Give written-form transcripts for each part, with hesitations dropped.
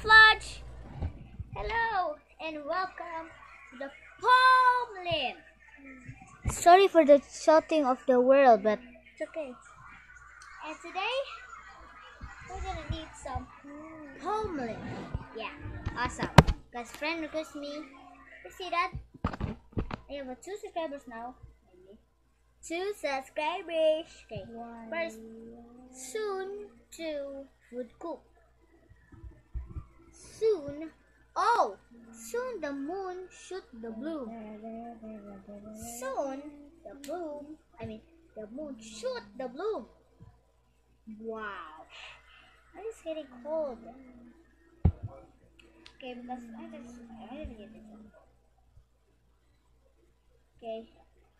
Lodge! Hello and welcome to the homeland. Sorry for the shouting of the world, but it's okay. And today we're gonna need some homeland. Yeah, awesome. Because friend requested me. You see that? I have 2 subscribers now. 2 subscribers. Okay. First, soon to food cook. Soon the moon shoot the bloom. Soon the moon shoot the bloom. Wow, I'm just getting cold. Okay, because I didn't get this one. Okay.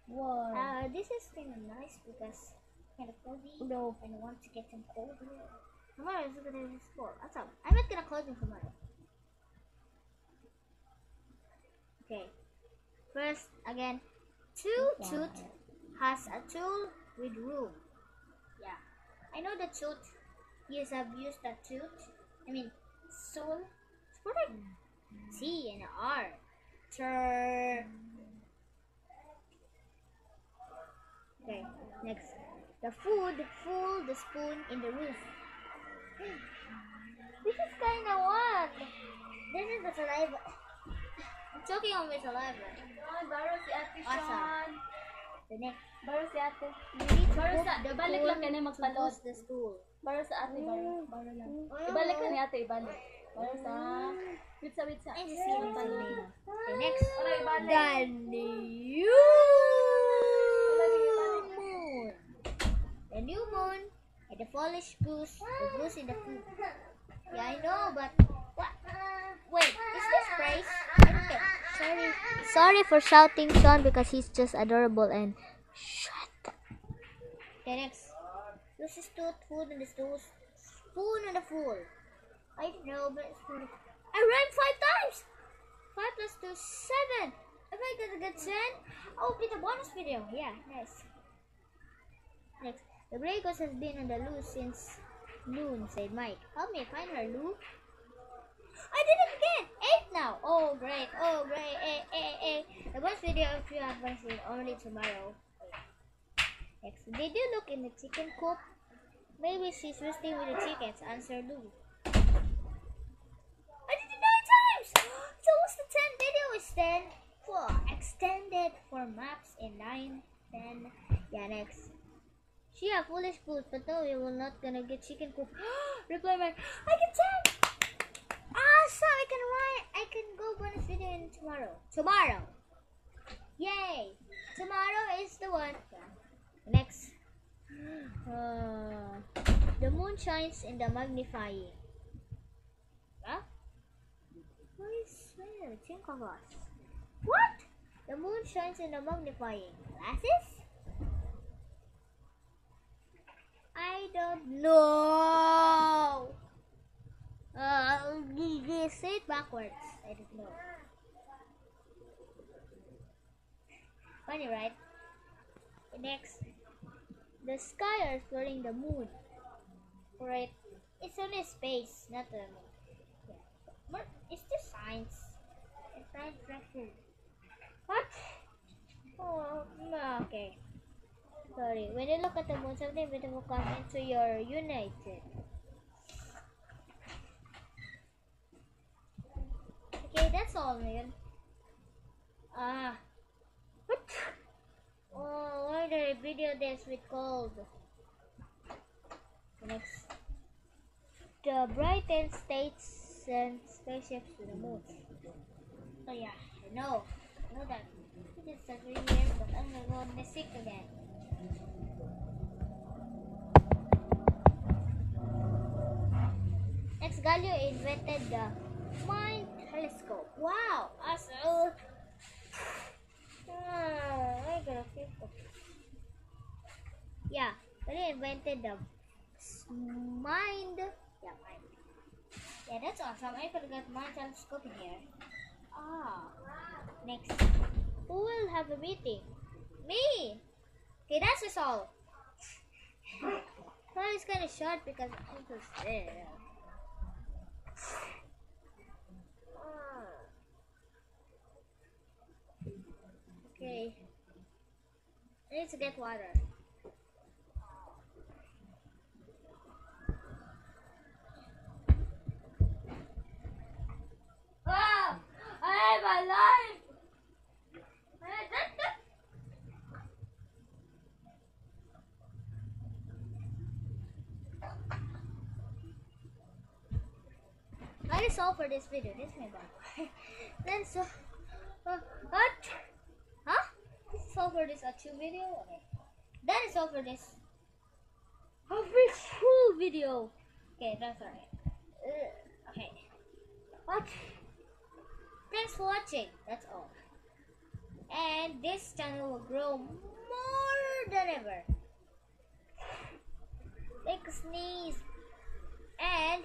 Wow. This is kind of nice because kind of cozy. No. And I want to get some cold. Tomorrow is gonna be school. That's all. I'm not gonna close them tomorrow. Okay. First, again, tooth has a tool with room. Yeah. I know the tooth. Yes, I've used that tooth. I mean, soul. It's perfect. T and R. Okay. Next, the food full the spoon in the roof. This is kind of one. This is the saliva. I'm choking on my saliva. Baro si Ate Awesome. The next. Baro si Ate. You need to Baro cook sa the ibalik pool lang kani to magpalot. boost the stool. Baro sa Ate, baro. Baro lang. Ibalik ka ni Ate, ibalik. Baro sa witsa. I just see the name. The next. Ibalik. The new moon. The new moon and the foolish goose. The goose in the food. Yeah, I know, but what? Wait, is this praise? Okay. Sorry for shouting Sean because he's just adorable and shut. Okay, next. This is tooth, food in the stool, spoon in the fool. I don't know, but it's food. I rhymed 5 times. 5 plus 2 7. If I gonna get 10, I will be the bonus video. Yeah, nice. Next, the gray ghost has been on the loose since noon, said Mike. Help me find her, Lou. I did it again! 8 now! Oh, great. The bonus video if you have one is only tomorrow. Next, did you look in the chicken coop? Maybe she's roosting with the chickens, answer Lou. I did it 9 times! So what's the 10 video is then? Extended for maps in 9, 10. Yeah, next. She a foolish goose, but no, we will not gonna get chicken coop. Reply man, I can 10! Awesome! I can go bonus video in tomorrow. Yay! Tomorrow is the one. Next. The moon shines in the magnifying. Huh? Think of us. What? The moon shines in the magnifying glasses? I don't know. Say it backwards. I don't know. Funny, right? Next, the sky are exploring the moon. Right? It's only space, not the moon. Yeah. But it's just science. It's science fiction. What? Oh, no. Okay. Sorry. When you look at the moon, something beautiful comes into your united. Okay, that's all, man. What? Oh, why did I video this with cold? Next. The Brighton States sent spaceships to the moon. Oh yeah, I know that. It's a 3 years, but I'm gonna go on the sick again. Next, Galileo invented the Mind Telescope. Wow, awesome! I gotta fix it. Yeah, Galileo invented the Mind. Yeah, that's awesome. I forgot Mind Telescope in here. Next, who will have a meeting? Me! Okay, that's just all. Well, it's kind of short because I'm so scared. need to get water. Ah! I have a life! That is all for this video. This is my bag. Then so, what? Huh? This is all for this 2 video. Okay. That is all for this full video. Okay, that's alright. Okay. What? Thanks for watching. That's all. And this channel will grow more than ever. Take a sneeze. And